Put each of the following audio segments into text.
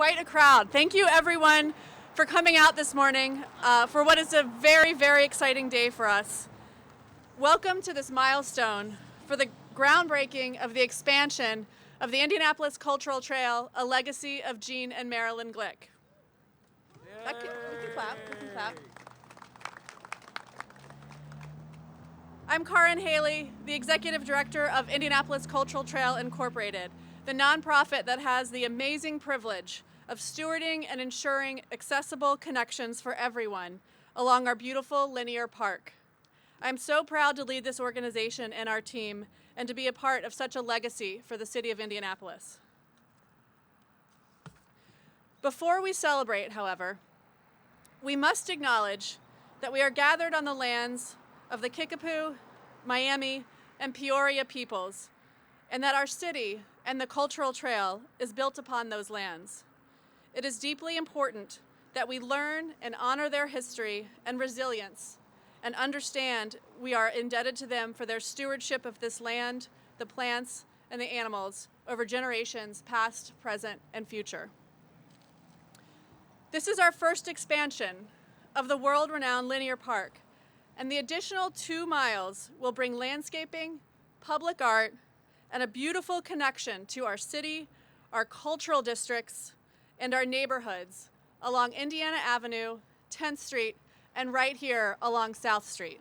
quite a crowd. Thank you everyone for coming out this morning for what is a very, very exciting day for us. Welcome to this milestone for the groundbreaking of the expansion of the Indianapolis Cultural Trail, a legacy of Gene and Marilyn Glick. We can clap. I'm Karin Haley, the Executive Director of Indianapolis Cultural Trail Incorporated, the nonprofit that has the amazing privilege of stewarding and ensuring accessible connections for everyone along our beautiful linear park. I'm so proud to lead this organization and our team and to be a part of such a legacy for the city of Indianapolis. Before we celebrate, however, we must acknowledge that we are gathered on the lands of the Kickapoo, Miami, and Peoria peoples, and that our city and the Cultural Trail is built upon those lands. It is deeply important that we learn and honor their history and resilience and understand we are indebted to them for their stewardship of this land, the plants, and the animals over generations past, present, and future. This is our first expansion of the world-renowned linear park, and the additional 2 miles will bring landscaping, public art, and a beautiful connection to our city, our cultural districts, and our neighborhoods along Indiana Avenue, 10th Street, and right here along South Street.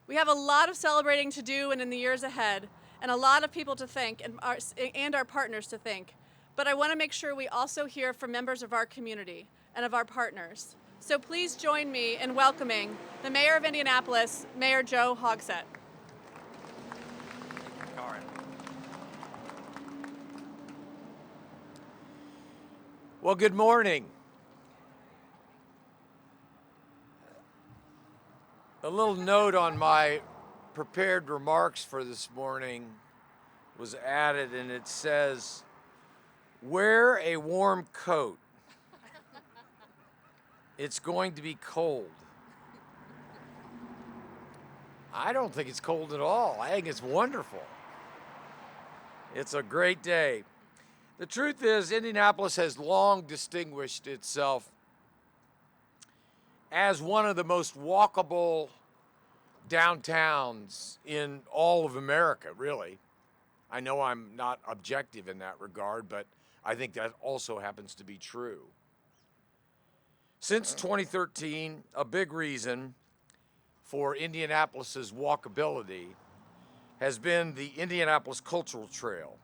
We have a lot of celebrating to do and in the years ahead, and a lot of people to thank and our partners to thank. But I want to make sure we also hear from members of our community and of our partners. So please join me in welcoming the Mayor of Indianapolis, Mayor Joe Hogsett. Karin. Well, good morning. A little note on my prepared remarks for this morning was added, and it says, wear a warm coat. It's going to be cold. I don't think it's cold at all. I think it's wonderful. It's a great day. The truth is, Indianapolis has long distinguished itself as one of the most walkable downtowns in all of America, really. I know I'm not objective in that regard, but I think that also happens to be true. Since 2013, a big reason for Indianapolis's walkability has been the Indianapolis Cultural Trail,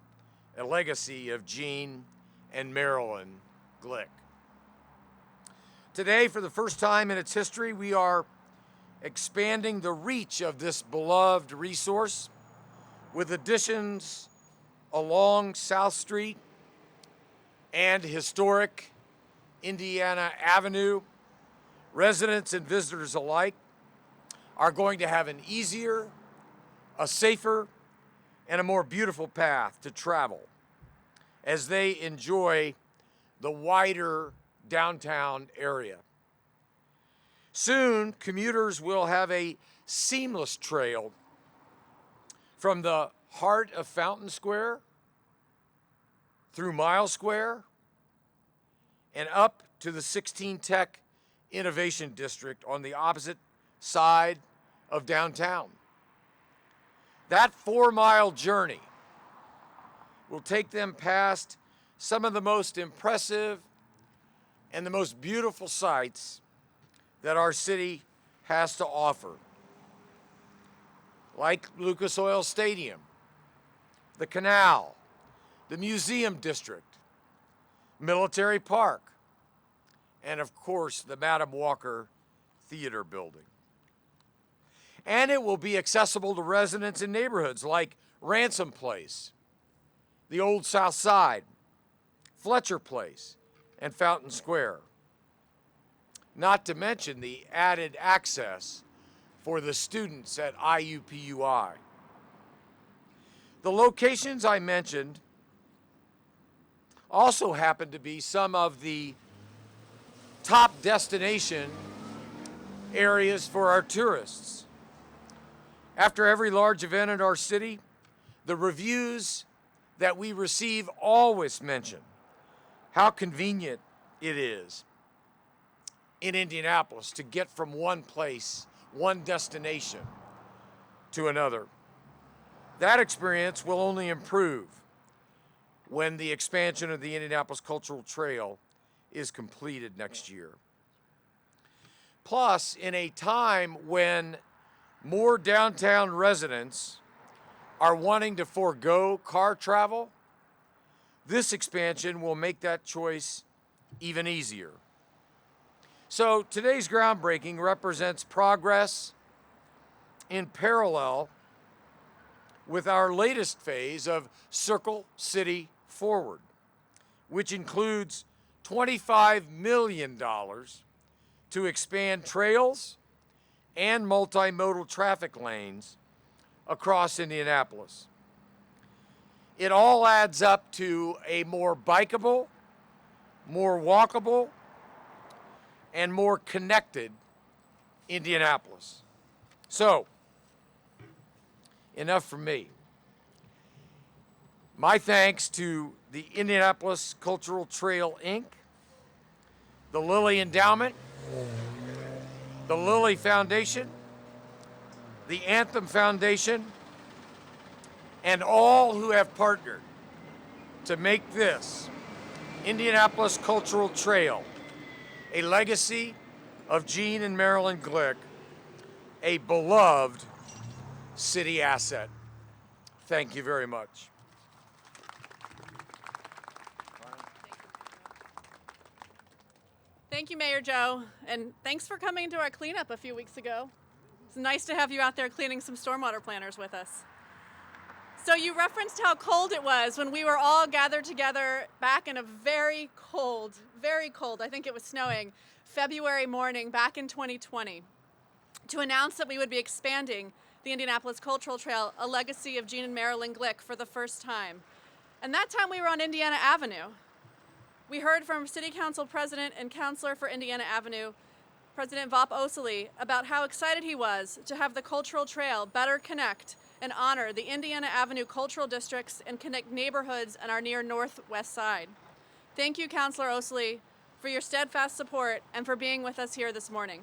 a legacy of Gene and Marilyn Glick. Today, for the first time in its history, we are expanding the reach of this beloved resource with additions along South Street and historic Indiana Avenue. Residents and visitors alike are going to have an easier, a safer, and a more beautiful path to travel as they enjoy the wider downtown area. Soon, commuters will have a seamless trail from the heart of Fountain Square through Mile Square and up to the 16 Tech Innovation District on the opposite side of downtown. That 4-mile journey will take them past some of the most impressive and the most beautiful sights that our city has to offer, like Lucas Oil Stadium, the canal, the museum district, Military Park, and of course the Madam Walker Theater building. And it will be accessible to residents in neighborhoods like Ransom Place, the Old South Side, Fletcher Place, and Fountain Square. Not to mention the added access for the students at IUPUI. The locations I mentioned also happen to be some of the top destination areas for our tourists. After every large event in our city, the reviews that we receive always mention how convenient it is in Indianapolis to get from one place, one destination to another. That experience will only improve when the expansion of the Indianapolis Cultural Trail is completed next year. Plus, in a time when more downtown residents are wanting to forego car travel, this expansion will make that choice even easier. So today's groundbreaking represents progress in parallel with our latest phase of Circle City Forward, which includes $25 million to expand trails and multimodal traffic lanes across Indianapolis. It all adds up to a more bikeable, more walkable, and more connected Indianapolis. So, enough from me. My thanks to the Indianapolis Cultural Trail, Inc., the Lilly Endowment, the Lilly Foundation, the Anthem Foundation, and all who have partnered to make this Indianapolis Cultural Trail a legacy of Gene and Marilyn Glick, a beloved city asset. Thank you very much. Thank you, Mayor Joe, and thanks for coming to our cleanup a few weeks ago. It's nice to have you out there cleaning some stormwater planters with us. So you referenced how cold it was when we were all gathered together back in a very cold, I think it was snowing, February morning back in 2020 to announce that we would be expanding the Indianapolis Cultural Trail, a legacy of Gene and Marilyn Glick, for the first time. And that time we were on Indiana Avenue. We heard from City Council President and Councilor for Indiana Avenue, President Vop Osili, about how excited he was to have the Cultural Trail better connect and honor the Indiana Avenue cultural districts and connect neighborhoods on our near northwest side. Thank you, Councilor Osili, for your steadfast support and for being with us here this morning.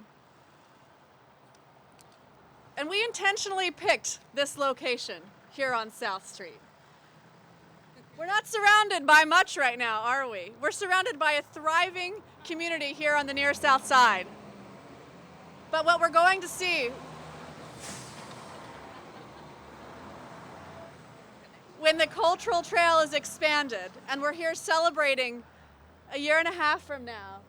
And we intentionally picked this location here on South Street. We're not surrounded by much right now, are we? We're surrounded by a thriving community here on the near south side. But what we're going to see when the Cultural Trail is expanded, and we're here celebrating a year and a half from now,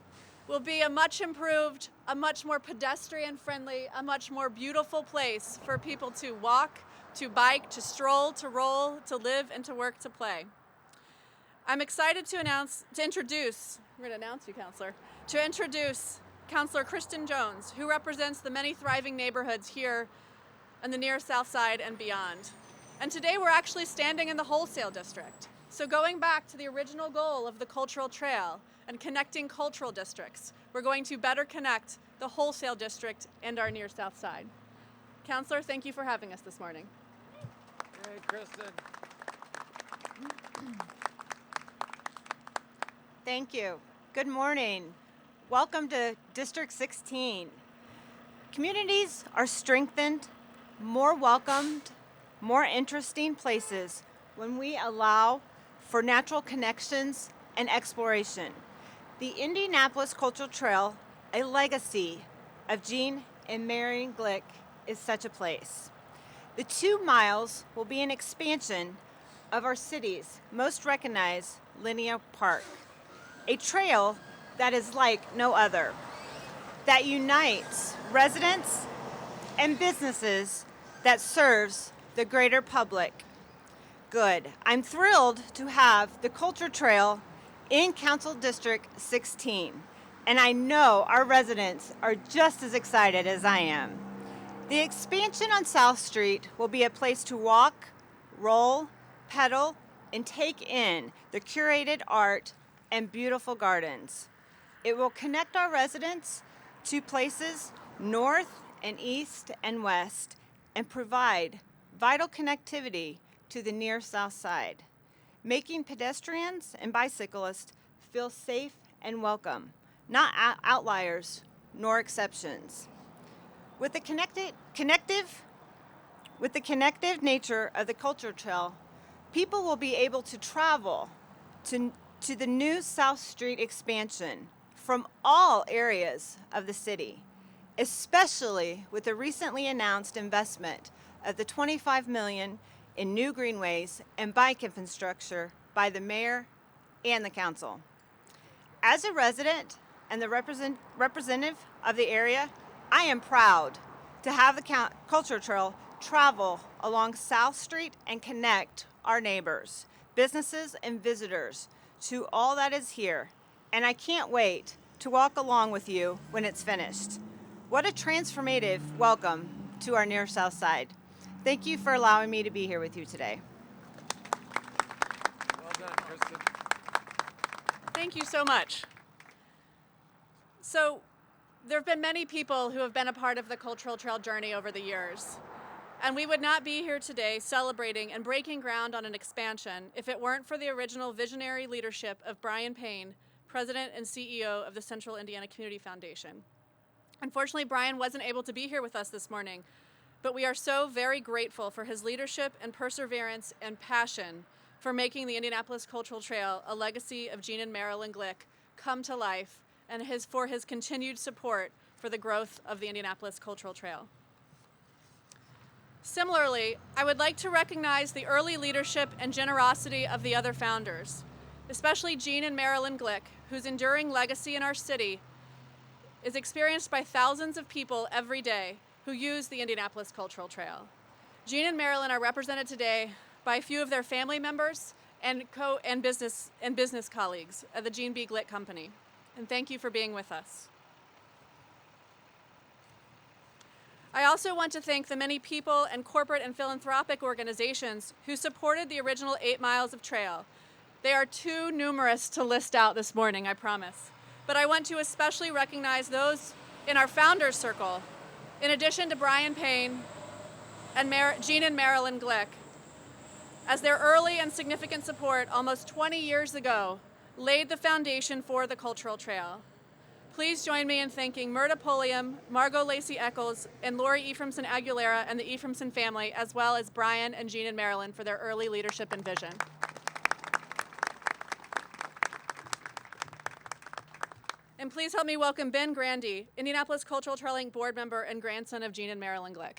will be a much improved, a much more pedestrian-friendly, a much more beautiful place for people to walk, to bike, to stroll, to roll, to live, and to work, to play. I'm excited to introduce Councilor Kristen Jones, who represents the many thriving neighborhoods here on the near south side and beyond. And today we're actually standing in the wholesale district. So going back to the original goal of the Cultural Trail and connecting cultural districts, we're going to better connect the wholesale district and our near south side. Councilor, thank you for having us this morning. Hey, Kristen. Thank you. Good morning. Welcome to District 16. Communities are strengthened, more welcomed, more interesting places when we allow for natural connections and exploration. The Indianapolis Cultural Trail, a legacy of Gene and Marilyn Glick, is such a place. The 2 miles will be an expansion of our city's most recognized linear park, a trail that is like no other, that unites residents and businesses, that serves the greater public good. I'm thrilled to have the Culture Trail in Council District 16, and I know our residents are just as excited as I am. The expansion on South Street will be a place to walk, roll, pedal, and take in the curated art and beautiful gardens. It will connect our residents to places north and east and west and provide vital connectivity to the near south side, making pedestrians and bicyclists feel safe and welcome, not outliers nor exceptions. With the connective nature of the Culture Trail, people will be able to travel to the new South Street expansion from all areas of the city, especially with the recently announced investment of the $25 million in new greenways and bike infrastructure by the mayor and the council. As a resident and the representative of the area, I am proud to have the Culture Trail travel along South Street and connect our neighbors, businesses, and visitors to all that is here. And I can't wait to walk along with you when it's finished. What a transformative welcome to our near South Side. Thank you for allowing me to be here with you today. Well done, Kristen. Thank you so much. So, there have been many people who have been a part of the Cultural Trail journey over the years. And we would not be here today celebrating and breaking ground on an expansion if it weren't for the original visionary leadership of Brian Payne, President and CEO of the Central Indiana Community Foundation. Unfortunately, Brian wasn't able to be here with us this morning, but we are so very grateful for his leadership and perseverance and passion for making the Indianapolis Cultural Trail a legacy of Gene and Marilyn Glick come to life, and for his continued support for the growth of the Indianapolis Cultural Trail. Similarly, I would like to recognize the early leadership and generosity of the other founders, especially Gene and Marilyn Glick, whose enduring legacy in our city is experienced by thousands of people every day who use the Indianapolis Cultural Trail. Gene and Marilyn are represented today by a few of their family members and business colleagues at the Gene B. Glick Company. And thank you for being with us. I also want to thank the many people and corporate and philanthropic organizations who supported the original 8 miles of trail. They are too numerous to list out this morning, I promise. But I want to especially recognize those in our founders circle, in addition to Brian Payne and Gene and Marilyn Glick, as their early and significant support almost 20 years ago laid the foundation for the Cultural Trail. Please join me in thanking Myrta Pulliam, Margot Lacey Eccles, and Lori Ephraimson Aguilera and the Ephraimson family, as well as Brian and Gene and Marilyn for their early leadership and vision. And please help me welcome Ben Grandy, Indianapolis Cultural Trail Inc. board member and grandson of Gene and Marilyn Glick.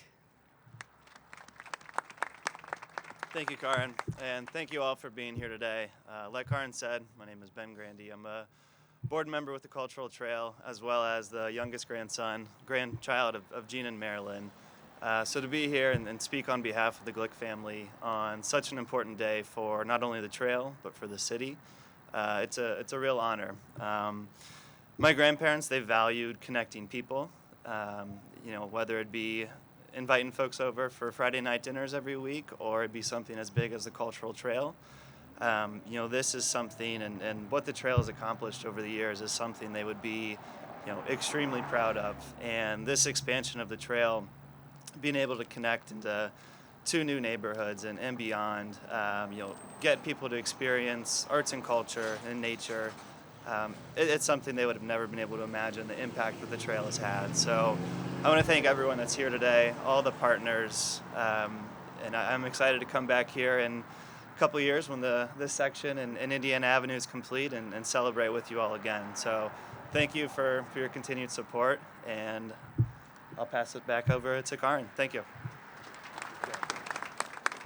Thank you, Karin, and thank you all for being here today. Like Karin said, my name is Ben Grandy. I'm a board member with the Cultural Trail, as well as the youngest grandchild of Gene and Marilyn. So to be here and speak on behalf of the Glick family on such an important day for not only the trail, but for the city, it's a real honor. My grandparents, they valued connecting people, whether it be inviting folks over for Friday night dinners every week, or it'd be something as big as the Cultural Trail. This is something, and what the trail has accomplished over the years is something they would be, extremely proud of. And this expansion of the trail, being able to connect into 2 new neighborhoods and beyond, get people to experience arts and culture and nature, it's something they would have never been able to imagine the impact that the trail has had. So I want to thank everyone that's here today, all the partners, and I'm excited to come back here in a couple of years when this section and Indiana Avenue is complete and celebrate with you all again. So thank you for your continued support, and I'll pass it back over to Karin. Thank you.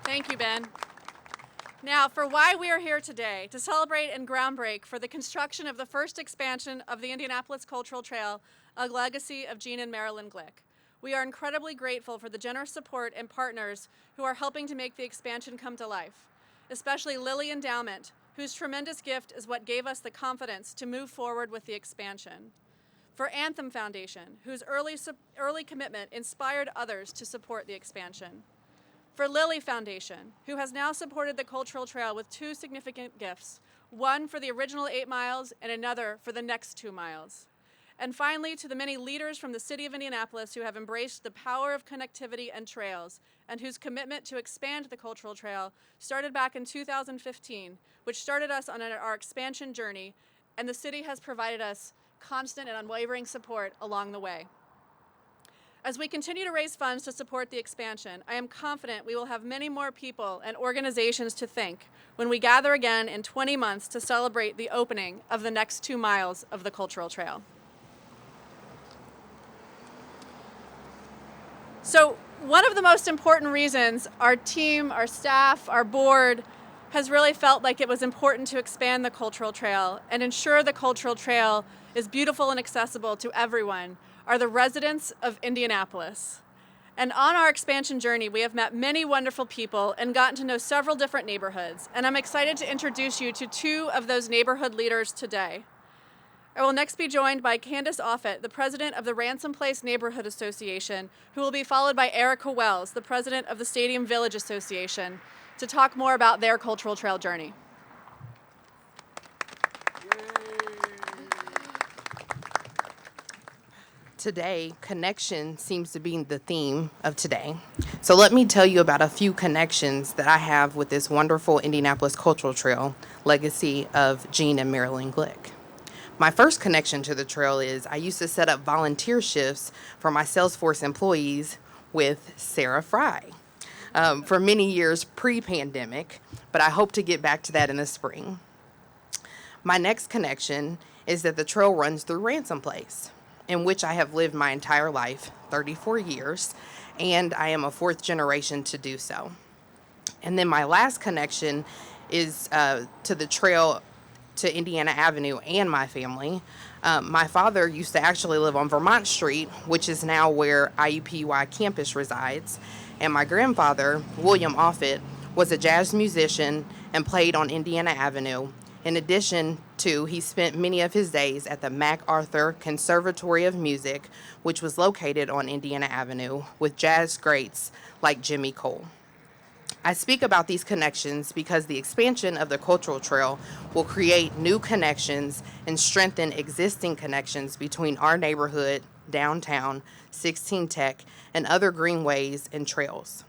Thank you, Ben. Now, for why we are here today, to celebrate and groundbreak for the construction of the first expansion of the Indianapolis Cultural Trail, a legacy of Gene and Marilyn Glick. We are incredibly grateful for the generous support and partners who are helping to make the expansion come to life, especially Lilly Endowment, whose tremendous gift is what gave us the confidence to move forward with the expansion. For Anthem Foundation, whose early commitment inspired others to support the expansion. For Lilly Foundation, who has now supported the Cultural Trail with 2 significant gifts, one for the original 8 miles and another for the next 2 miles. And finally, to the many leaders from the city of Indianapolis who have embraced the power of connectivity and trails, and whose commitment to expand the Cultural Trail started back in 2015, which started us on our expansion journey and the city has provided us constant and unwavering support along the way. As we continue to raise funds to support the expansion, I am confident we will have many more people and organizations to thank when we gather again in 20 months to celebrate the opening of the next 2 miles of the Cultural Trail. So one of the most important reasons our team, our staff, our board has really felt like it was important to expand the Cultural Trail and ensure the Cultural Trail is beautiful and accessible to everyone are the residents of Indianapolis. And on our expansion journey, we have met many wonderful people and gotten to know several different neighborhoods. And I'm excited to introduce you to 2 of those neighborhood leaders today. I will next be joined by Candace Offit, the president of the Ransom Place Neighborhood Association, who will be followed by Erica Wells, the president of the Stadium Village Association, to talk more about their Cultural Trail journey. Today, connection seems to be the theme of today. So let me tell you about a few connections that I have with this wonderful Indianapolis Cultural Trail, legacy of Gene and Marilyn Glick. My first connection to the trail is I used to set up volunteer shifts for my Salesforce employees with Sarah Fry for many years pre-pandemic, but I hope to get back to that in the spring. My next connection is that the trail runs through Ransom Place, in which I have lived my entire life, 34 years, and I am a 4th generation to do so. And then my last connection is to the trail to Indiana Avenue and my family. My father used to actually live on Vermont Street, which is now where IUPUI campus resides, and my grandfather, William Offit, was a jazz musician and played on Indiana Avenue. In addition to, he spent many of his days at the MacArthur Conservatory of Music, which was located on Indiana Avenue, with jazz greats like Jimmy Cole. I speak about these connections because the expansion of the Cultural Trail will create new connections and strengthen existing connections between our neighborhood, downtown, 16 Tech, and other greenways and trails.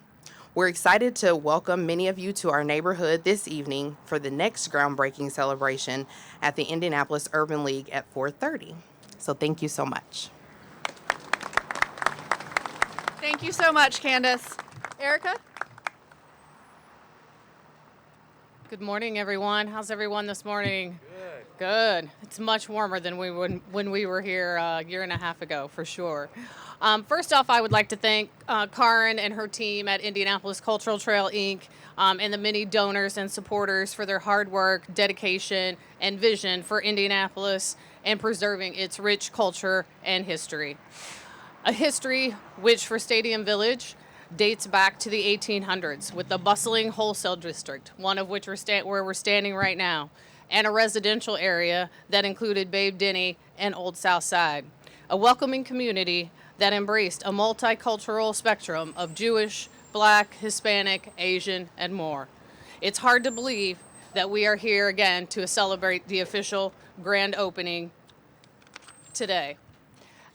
We're excited to welcome many of you to our neighborhood this evening for the next groundbreaking celebration at the Indianapolis Urban League at 4:30. So thank you so much. Thank you so much, Candace. Erica? Good morning, everyone. How's everyone this morning? Good. It's much warmer than when we were here a year and a half ago, for sure. First off, I would like to thank Karen and her team at Indianapolis Cultural Trail, Inc., and the many donors and supporters for their hard work, dedication, and vision for Indianapolis and preserving its rich culture and history. A history which, for Stadium Village, dates back to the 1800s with the bustling wholesale district, one of which where we're standing right now, and a residential area that included Babe Denny and Old South Side. A welcoming community that embraced a multicultural spectrum of Jewish, Black, Hispanic, Asian, and more. It's hard to believe that we are here again to celebrate the official grand opening today.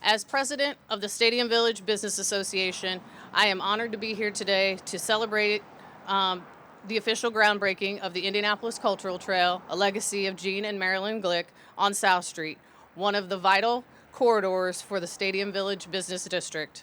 As president of the Stadium Village Business Association, I am honored to be here today to celebrate the official groundbreaking of the Indianapolis Cultural Trail, a legacy of Gene and Marilyn Glick on South Street, one of the vital corridors for the Stadium Village Business District.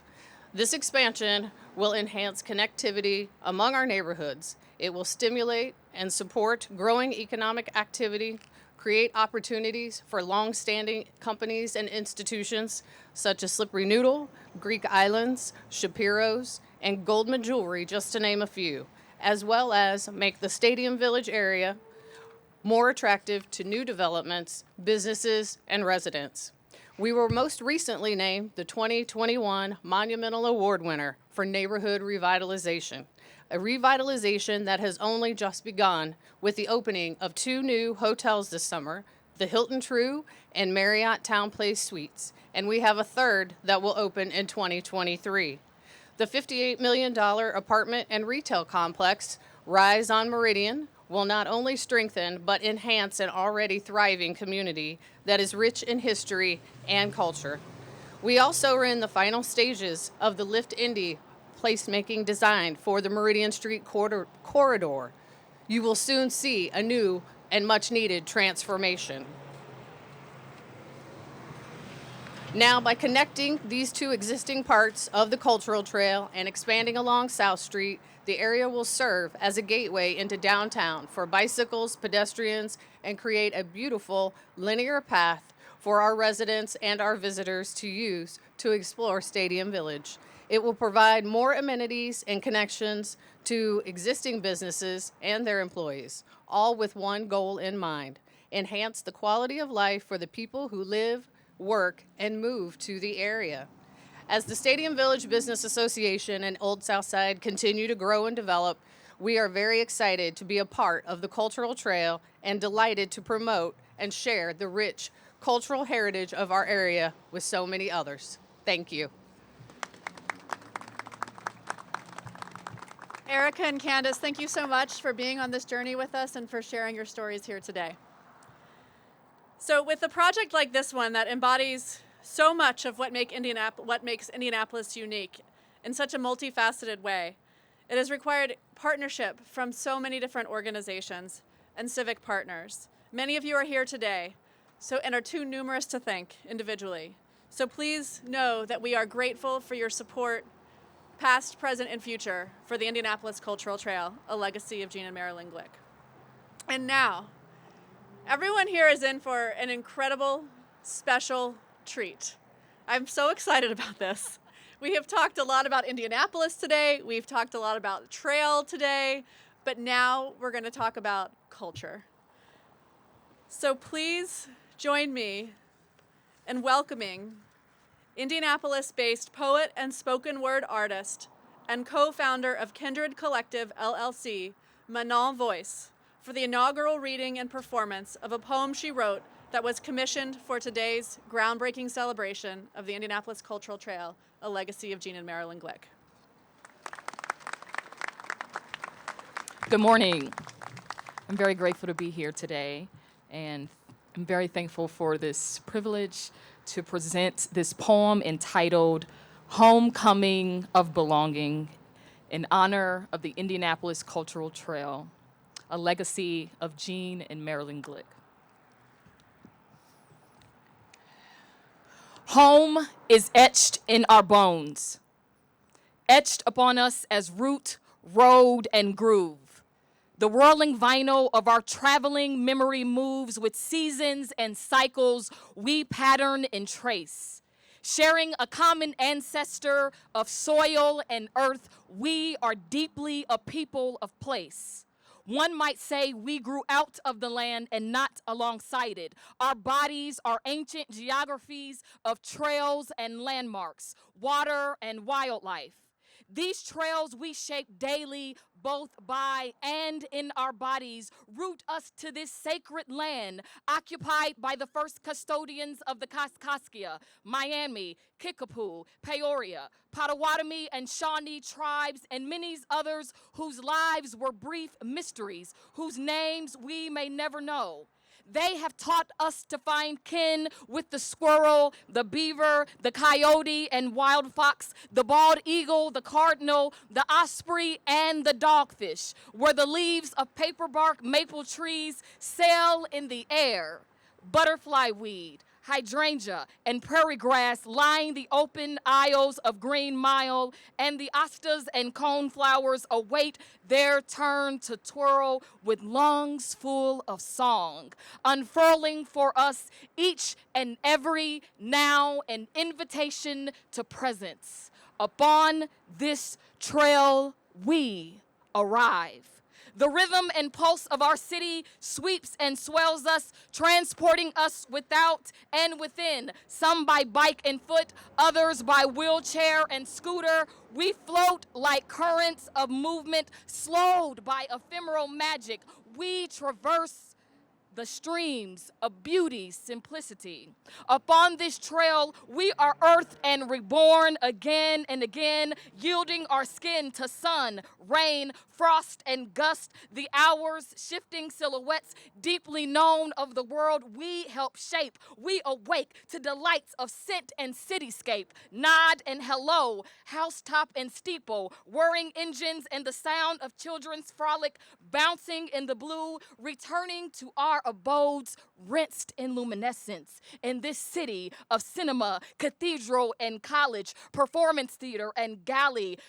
This expansion will enhance connectivity among our neighborhoods. It will stimulate and support growing economic activity, create opportunities for long-standing companies and institutions such as Slippery Noodle, Greek Islands, Shapiro's, and Goldman Jewelry, just to name a few, as well as make the Stadium Village area more attractive to new developments, businesses, and residents. We were most recently named the 2021 Monumental Award winner for neighborhood revitalization, a revitalization that has only just begun with the opening of 2 new hotels this summer, the Hilton True and Marriott Town Place Suites, and we have a 3rd that will open in 2023. The $58 million apartment and retail complex, Rise on Meridian, will not only strengthen but enhance an already thriving community that is rich in history and culture. We also are in the final stages of the Lift Indy placemaking design for the Meridian Street corridor. You will soon see a new and much needed transformation. Now, by connecting these two existing parts of the cultural trail and expanding along South Street, the area will serve as a gateway into downtown for bicycles, pedestrians, and create a beautiful linear path for our residents and our visitors to use to explore Stadium Village. It will provide more amenities and connections to existing businesses and their employees, all with one goal in mind: enhance the quality of life for the people who live, work, and move to the area. As the Stadium Village Business Association and Old South Side continue to grow and develop, we are very excited to be a part of the cultural trail and delighted to promote and share the rich cultural heritage of our area with so many others. Thank you. Erica and Candace, thank you so much for being on this journey with us and for sharing your stories here today. So with a project like this one that embodies so much of what makes Indianapolis unique in such a multifaceted way, it has required partnership from so many different organizations and civic partners. Many of you are here today and are too numerous to thank individually. So please know that we are grateful for your support, past, present, and future, for the Indianapolis Cultural Trail, a legacy of Gene and Marilyn Glick. And now, everyone here is in for an incredible, special treat. I'm so excited about this. We have talked a lot about Indianapolis today. We've talked a lot about trail today, but now we're going to talk about culture. So please join me in welcoming Indianapolis-based poet and spoken word artist and co-founder of Kindred Collective, LLC, Manon Voice, for the inaugural reading and performance of a poem she wrote that was commissioned for today's groundbreaking celebration of the Indianapolis Cultural Trail, a legacy of Gene and Marilyn Glick. Good morning. I'm very grateful to be here today, and I'm very thankful for this privilege to present this poem entitled Homecoming of Belonging in honor of the Indianapolis Cultural Trail, a legacy of Gene and Marilyn Glick. Home is etched in our bones, etched upon us as root, road, and groove. The whirling vinyl of our traveling memory moves with seasons and cycles we pattern and trace. Sharing a common ancestor of soil and earth, we are deeply a people of place. One might say we grew out of the land and not alongside it. Our bodies are ancient geographies of trails and landmarks, water and wildlife. These trails we shape daily, both by and in our bodies, root us to this sacred land occupied by the first custodians of the Kaskaskia, Miami, Kickapoo, Peoria, Potawatomi, and Shawnee tribes, and many others whose lives were brief mysteries, whose names we may never know. They have taught us to find kin with the squirrel, the beaver, the coyote, and wild fox, the bald eagle, the cardinal, the osprey, and the dogfish, where the leaves of paperbark maple trees sail in the air. Butterfly weed, hydrangea, and prairie grass line the open aisles of Green Mile, and the astas and coneflowers await their turn to twirl with lungs full of song, unfurling for us each and every now an invitation to presence. Upon this trail we arrive. The rhythm and pulse of our city sweeps and swells us, transporting us without and within, some by bike and foot, others by wheelchair and scooter. We float like currents of movement, slowed by ephemeral magic. We traverse the streams of beauty, simplicity. Upon this trail, we are earthed and reborn again and again, yielding our skin to sun, rain, frost, and gust, the hours, shifting silhouettes, deeply known of the world we help shape. We awake to delights of scent and cityscape, nod and hello, housetop and steeple, whirring engines and the sound of children's frolic, bouncing in the blue, returning to our abodes rinsed in luminescence. In this city of cinema, cathedral and college, performance theater and galley,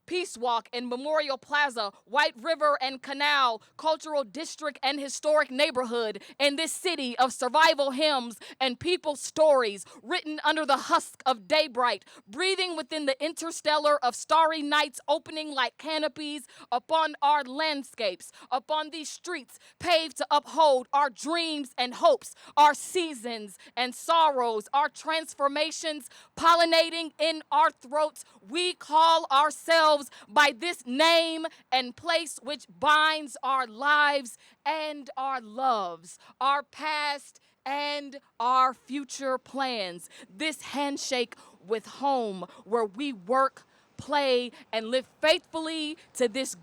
Peace Walk and Memorial Plaza, White River and Canal, Cultural District and Historic Neighborhood, in this city of survival hymns and people's stories written under the husk of daybreak, breathing within the interstellar of starry nights opening like canopies upon our landscapes, upon these streets paved to uphold our dreams and hopes, our seasons and sorrows, our transformations pollinating in our throats. We call ourselves by this name and place which binds our lives and our loves, our past and our future plans. This handshake with home where we work, play, and live faithfully to this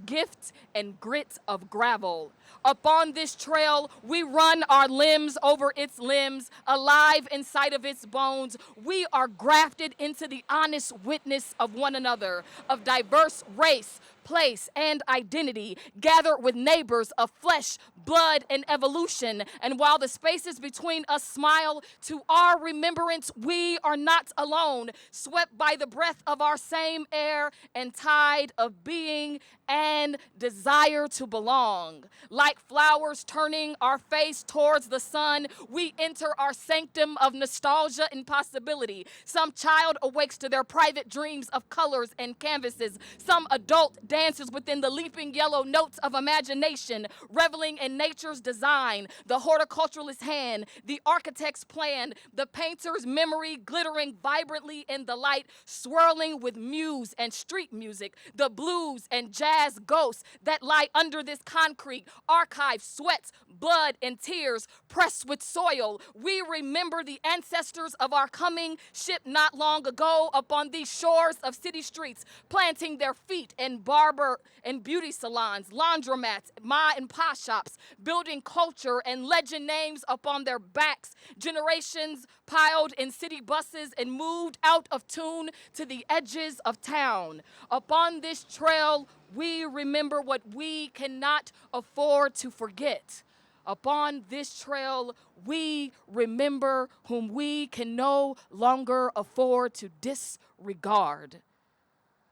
gift and grit of gravel. Upon this trail, we run our limbs over its limbs, alive inside of its bones. We are grafted into the honest witness of one another, of diverse race, place, and identity, gathered with neighbors of flesh, blood, and evolution. And while the spaces between us smile to our remembrance, we are not alone, swept by the breath of our same air and tide of being and desire to belong. Like flowers turning our face towards the sun, we enter our sanctum of nostalgia and possibility. Some child awakes to their private dreams of colors and canvases. Some adult dances within the leaping yellow notes of imagination, reveling in nature's design, the horticulturalist's hand, the architect's plan, the painter's memory glittering vibrantly in the light, swirling with muse and street music, the blues and jazz ghosts that lie under this concrete, archive, sweats, blood, and tears, pressed with soil. We remember the ancestors of our coming ship not long ago upon these shores of city streets, planting their feet in barber and beauty salons, laundromats, ma and pa shops, building culture and legend names upon their backs. Generations piled in city buses and moved out of tune to the edges of town. Upon this trail, we remember what we cannot afford to forget. Upon this trail, we remember whom we can no longer afford to disregard.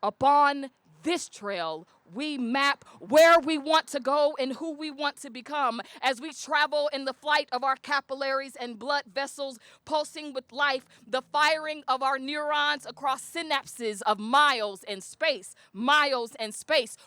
Upon this trail, we map where we want to go and who we want to become as we travel in the flight of our capillaries and blood vessels pulsing with life, the firing of our neurons across synapses of miles and space.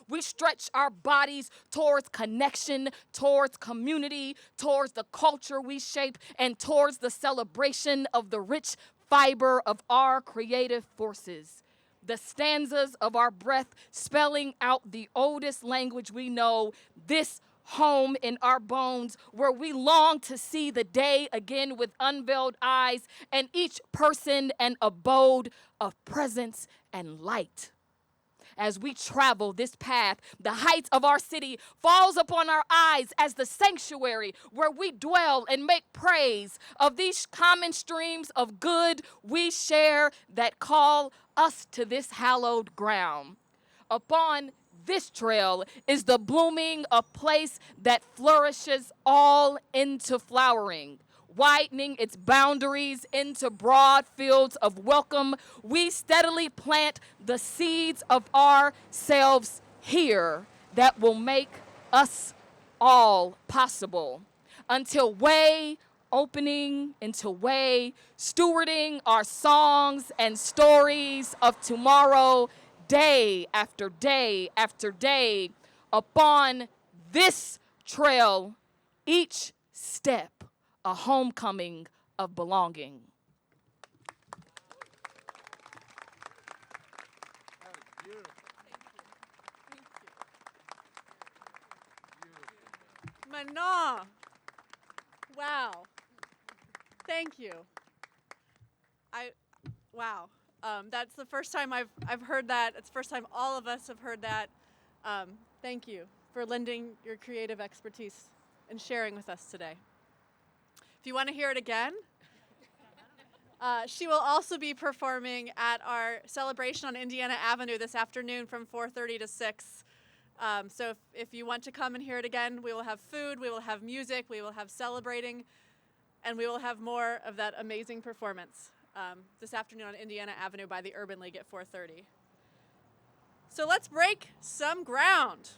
We stretch our bodies towards connection, towards community, towards the culture we shape, and towards the celebration of the rich fiber of our creative forces. The stanzas of our breath spelling out the oldest language we know, this home in our bones where we long to see the day again with unveiled eyes, and each person an abode of presence and light. As we travel this path, the height of our city falls upon our eyes as the sanctuary where we dwell and make praise of these common streams of good we share that call us to this hallowed ground. Upon this trail is the blooming a place that flourishes all into flowering. Widening its boundaries into broad fields of welcome, we steadily plant the seeds of ourselves here that will make us all possible. Until way opening into way, stewarding our songs and stories of tomorrow, day after day after day. Upon this trail, each step a homecoming of belonging. Manon. Wow. Thank you. Wow. That's the first time I've heard that. It's the first time all of us have heard that. Thank you for lending your creative expertise and sharing with us today. If you want to hear it again, she will also be performing at our celebration on Indiana Avenue this afternoon from 4:30 to 6. So if you want to come and hear it again, we will have food, we will have music, we will have celebrating, and we will have more of that amazing performance this afternoon on Indiana Avenue by the Urban League at 4:30. So let's break some ground.